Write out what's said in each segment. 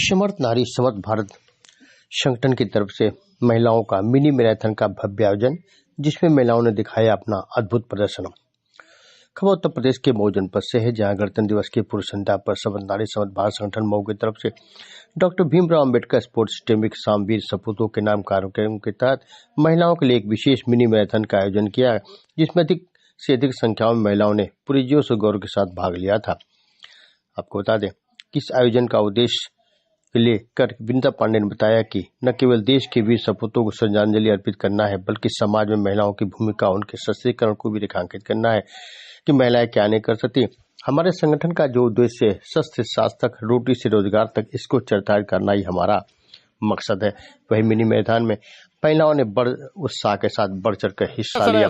समर्थ नारी समर्थ भारत संगठन की तरफ से महिलाओं का मिनी मैराथन का भव्य आयोजन, जिसमें महिलाओं ने दिखाया अपना अद्भुत प्रदर्शन। खबर उत्तर प्रदेश के मऊ जनपद से है, जहां गणतंत्र दिवस की पूर्व संध्या पर समर्थ नारी समर्थ भारत संगठन मऊ की तरफ से doctor Bhimrao Ambedkar sports stadium के साम वीर सपूतों के नाम कार्यक्रम के तहत महिलाओं के लिए एक विशेष मिनी मैराथन का आयोजन किया, जिसमें अधिक से अधिक संख्या में महिलाओं ने पूरी जोश और गौरव के साथ भाग लिया था। आपको बता दें कि इस आयोजन का उद्देश्य के लिए कर विनीता पांडे ने बताया कि न केवल देश के वीर सपूतों को श्रद्धांजलि अर्पित करना है, बल्कि समाज में महिलाओं की भूमिका, उनके सशक्तिकरण को भी रेखांकित करना है कि महिलाएं क्या नहीं कर सकती। हमारे संगठन का जो उद्देश्य है, शस्त्र से शास्त्र तक, रोटी से रोजगार तक, इसको चरितार्थ करना ही हमारा मकसद है। वही मिनी मैदान में महिलाओं ने बड़ उत्साह के साथ बढ़ चढ़ कर हिस्सा लिया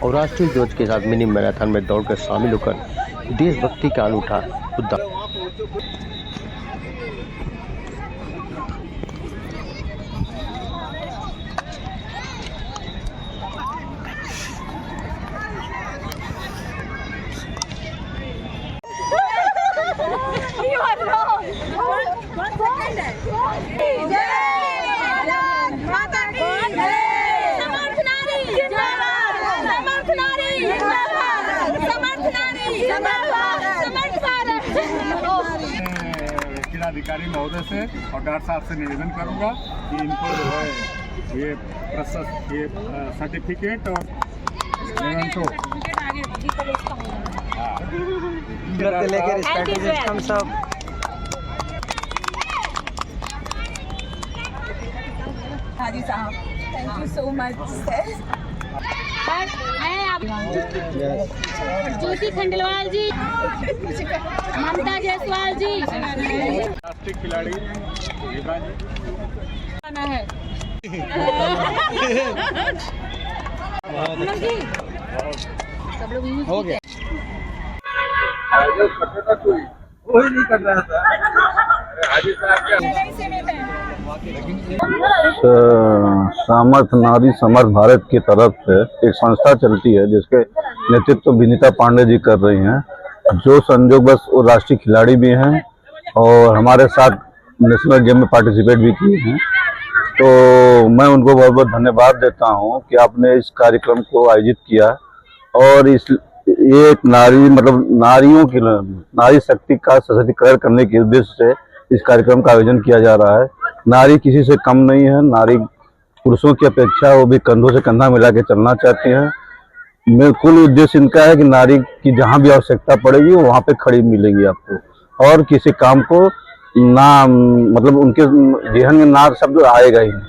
और राष्ट्रीय ध्वज के साथ मिनी मैराथन में दौड़कर शामिल होकर देशभक्ति का अनूठा मुद्दा जिलाधिकारी महोदय से और डॉक्टर साहब से निवेदन करूंगा कि इनको जो है ये सर्टिफिकेट और हम सब Haji Sahab, thank you so much sir. Jyoti Khandelwal ji, Mamata Jaiswal ji, राष्ट्रीय खिलाड़ी है सब लोग हो गया। कोई नहीं कर रहा था। हाजी समर्थ नारी समर्थ भारत की तरफ से एक संस्था चलती है, जिसके नेतृत्व विनीता पांडे जी कर रही हैं, जो संजोग बस वो राष्ट्रीय खिलाड़ी भी हैं और हमारे साथ नेशनल गेम में पार्टिसिपेट भी किए हैं। तो मैं उनको बहुत बहुत धन्यवाद देता हूं कि आपने इस कार्यक्रम को आयोजित किया और ये एक नारियों की नारी शक्ति का सशक्तिकरण करने के उद्देश्य से इस कार्यक्रम का आयोजन किया जा रहा है। नारी किसी से कम नहीं है, नारी पुरुषों की अपेक्षा वो भी कंधों से कंधा मिला के चलना चाहती है। मेरा कुल उद्देश्य इनका है कि नारी की जहाँ भी आवश्यकता पड़ेगी वो वहाँ पे खड़ी मिलेगी आपको, और किसी काम को ना उनके जेहन में ना शब्द आएगा ही नहीं,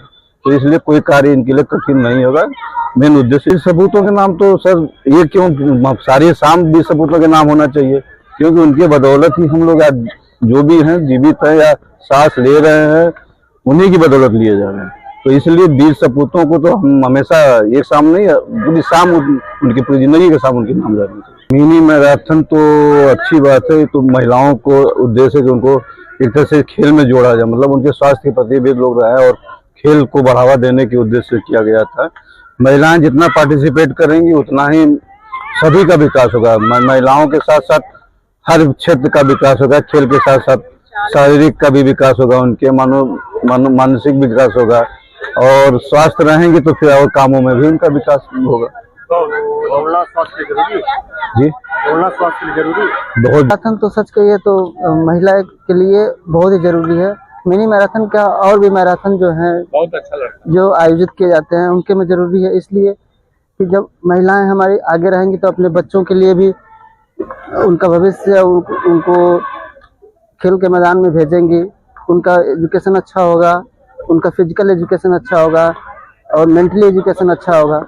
तो इसलिए कोई कार्य इनके लिए कठिन नहीं होगा। मेन उद्देश्य सपूतों के नाम तो सर ये क्यों सारे शाम भी सपूतों के नाम होना चाहिए, क्योंकि उनके बदौलत ही हम लोग आज जो भी हैं जीवित हैं या सांस ले रहे हैं, उन्हीं की बदौलत लिए जा रहे हैं। तो इसलिए वीर सपूतों को तो हम हमेशा एक शाम नहीं, पूरी शाम उनकी पूरी जिंदगी के शाम उनके नाम जा रहे हैं। मिनी मैराथन तो अच्छी बात है, तो महिलाओं को उद्देश्य है कि उनको एक तरह से खेल में जोड़ा जाए, उनके स्वास्थ्य के प्रति भी लोग रहे और खेल को बढ़ावा देने के उद्देश्य से किया गया था। महिलाएं जितना पार्टिसिपेट करेंगी उतना ही सभी का विकास होगा। महिलाओं के साथ साथ हर क्षेत्र का विकास होगा, खेल के साथ साथ शारीरिक का भी विकास होगा, उनके मानसिक विकास होगा, और स्वस्थ रहेंगे तो फिर और कामों में भी उनका विकास होगा। स्वास्थ्य जरूरी जी, स्वास्थ्य जरूरी बहुत। मैराथन तो सच कहिए तो महिला के लिए बहुत ही जरूरी है। मिनी मैराथन का और भी मैराथन जो है बहुत अच्छा लगा जो आयोजित किए जाते हैं उनके में जरूरी है, इसलिए कि जब महिलाएं हमारी आगे रहेंगी तो अपने बच्चों के लिए भी उनका भविष्य उनको खेल के मैदान में भेजेंगी, उनका एजुकेशन अच्छा होगा, उनका फिजिकल एजुकेशन अच्छा होगा और मेंटली एजुकेशन अच्छा होगा।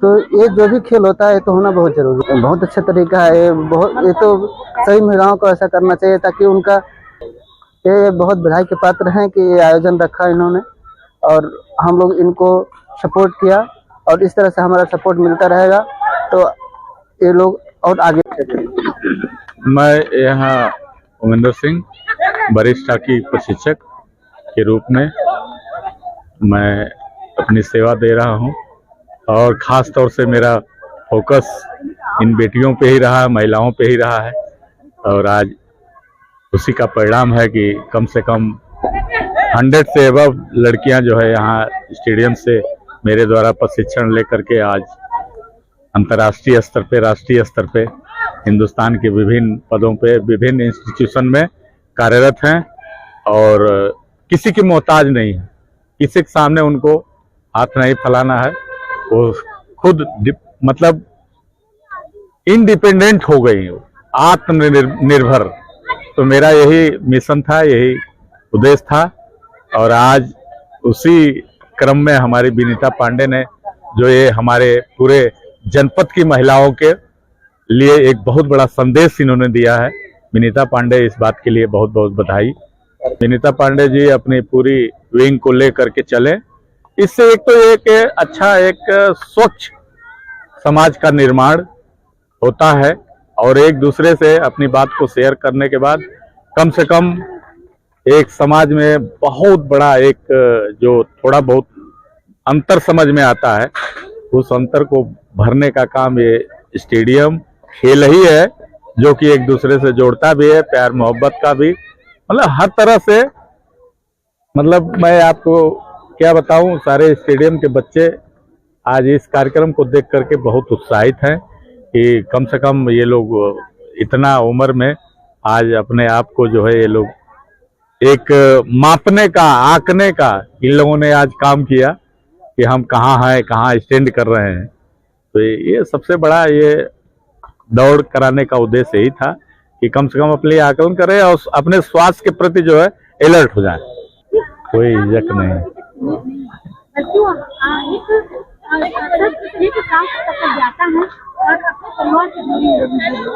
तो ये जो भी खेल होता है तो होना बहुत जरूरी है। बहुत अच्छा तरीका है ये तो सभी महिलाओं को ऐसा करना चाहिए, ताकि उनका ये बहुत बधाई के पात्र हैं कि ये आयोजन रखा इन्होंने और हम लोग इनको सपोर्ट किया, और इस तरह से हमारा सपोर्ट मिलता रहेगा तो ये लोग और आगे। मैं यहाँ उमेंद्र सिंह वरिष्ठ हॉकी प्रशिक्षक के रूप में मैं अपनी सेवा दे रहा हूँ, और ख़ास तौर से मेरा फोकस इन बेटियों पे ही रहा, महिलाओं पे ही रहा है। और आज उसी का परिणाम है कि कम से कम 100 से अबव लड़कियां जो है यहाँ स्टेडियम से मेरे द्वारा प्रशिक्षण लेकर के आज अंतर्राष्ट्रीय स्तर पे, राष्ट्रीय स्तर पे, हिंदुस्तान के विभिन्न पदों पे, विभिन्न इंस्टीट्यूशन में कार्यरत हैं और किसी की मोहताज नहीं है, किसी के सामने उनको हाथ नहीं फैलाना है। वो खुद मतलब इंडिपेंडेंट हो गई, आत्मनिर्भर। तो मेरा यही मिशन था, यही उद्देश्य था और आज उसी क्रम में हमारी विनीता पांडे ने जो ये हमारे पूरे जनपद की महिलाओं के लिए एक बहुत बड़ा संदेश इन्होंने दिया है। विनीता पांडे, इस बात के लिए बहुत बहुत बधाई। विनीता पांडे जी अपनी पूरी विंग को लेकर के चले, इससे एक तो एक अच्छा एक स्वच्छ समाज का निर्माण होता है और एक दूसरे से अपनी बात को शेयर करने के बाद कम से कम एक समाज में बहुत बड़ा एक जो थोड़ा बहुत अंतर समझ में आता है, उस अंतर को भरने का काम ये स्टेडियम खेल ही है, जो कि एक दूसरे से जोड़ता भी है, प्यार मोहब्बत का भी, मतलब हर तरह से। मतलब मैं आपको क्या बताऊं, सारे स्टेडियम के बच्चे आज इस कार्यक्रम को देख करके बहुत उत्साहित हैं कि कम से कम ये लोग इतना उम्र में आज अपने आप को जो है ये लोग एक मापने का, आंकने का इन लोगों ने आज काम किया कि हम कहाँ हैं, कहाँ स्टैंड कर रहे हैं। तो ये सबसे बड़ा ये दौड़ कराने का उद्देश्य यही था कि कम से कम अपने आकलन करें और अपने स्वास्थ्य के प्रति जो है अलर्ट हो जाए। कोई झक नहीं जाता है और अपने परिवार से जुड़ी है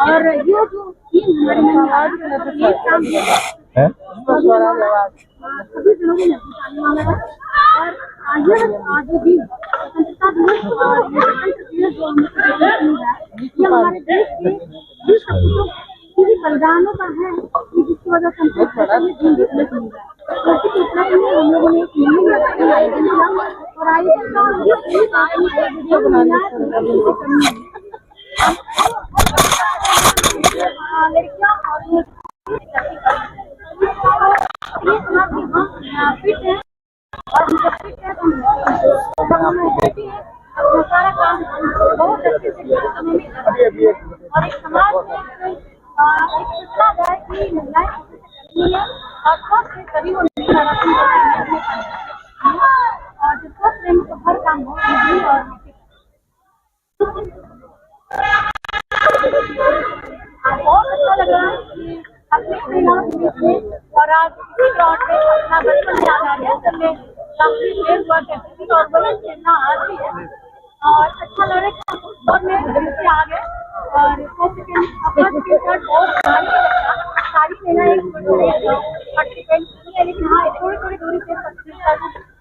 और ये जो टीम हमारे ये काम है सभी दिनों में आने वाला है और आज भी स्वतंत्रता दिवस और स्वतंत्र दिवस जो ये हमारे देश के सपूतों की बलिदानों का है जिसकी वजह से हमको जीवित मिल रहा है। तो इतना ही हम लोगों ने एक मीटिंग लगाई आयोजन किया और आयोजन का वीडियो बनाना लड़कियां और फिट है और फिट है तो सारा काम बहुत अच्छे से समय में और एक समाज में एक सिलसिला है कि महिलाएं करनी है और सबसे कभी वो नहीं और जिसको प्रेम तो हर काम हो और बहुत अच्छा लग रहा है कि अपने महिलाओं और आज इसी ग्राउंड में अपना बचपन याद आ गया जब मैं काफी देर हुआ करती थी और बड़ा खेलना आज भी है और अच्छा लग रहा है और मैं घर से आ गए और बहुत सारी लेना लेकिन हाँ थोड़ी थोड़ी दूरी से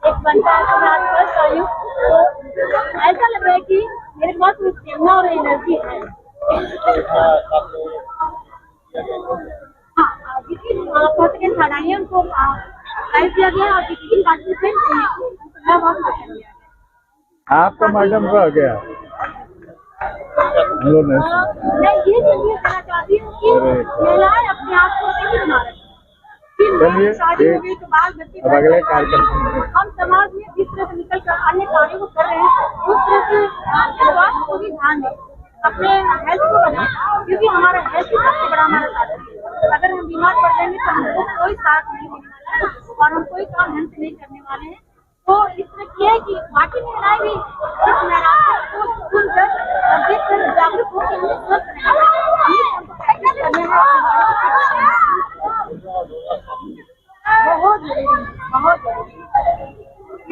एक बनता है तो मैं आज फर्स्ट आई हूँ तो ऐसा लग रहा है कि मेरे पास स्टेमिना और एनर्जी है। हाँ जिसकी फर्स्ट सेकेंड थर्ड आई है उनको प्राइज दिया गया और जिसकी पार्टिसिपेंट मैं बहुत पसंद किया। आपका मैडम रह गया। मैं ये चीज़ कहना चाहती हूँ कि महिलाएं अपने आप को कैसे बना रही हैं। शादी हो गई तो बाल बच्चे अगले कार्यक्रम हम समाज में जिस तरह से निकल कर अन्य कार्यों को कर रहे हैं उस तरह से स्वास्थ्य को भी ध्यान दें, अपने हेल्थ को बनाए क्योंकि हमारा हेल्थ ही सबसे बड़ा हमारा साथ है। अगर हम बीमार पड़ जाएंगे तो हमको कोई साथ नहीं देने वाला है और हम कोई काम ढंग से नहीं करने वाले हैं। तो इस तरह किया है कि बाकी महिलाएं भी इस मैराथन को सुनकर और देखकर जागरूक हो के हमें स्वस्थ रहना बहुत जरूरी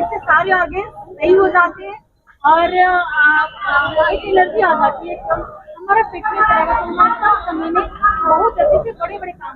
इससे सारे आगे सही हो जाते हैं और एक एनर्जी आ जाती है। हमारा फिटनेस रहेगा तो हमारे पास समय में बहुत अच्छे से बड़े बड़े काम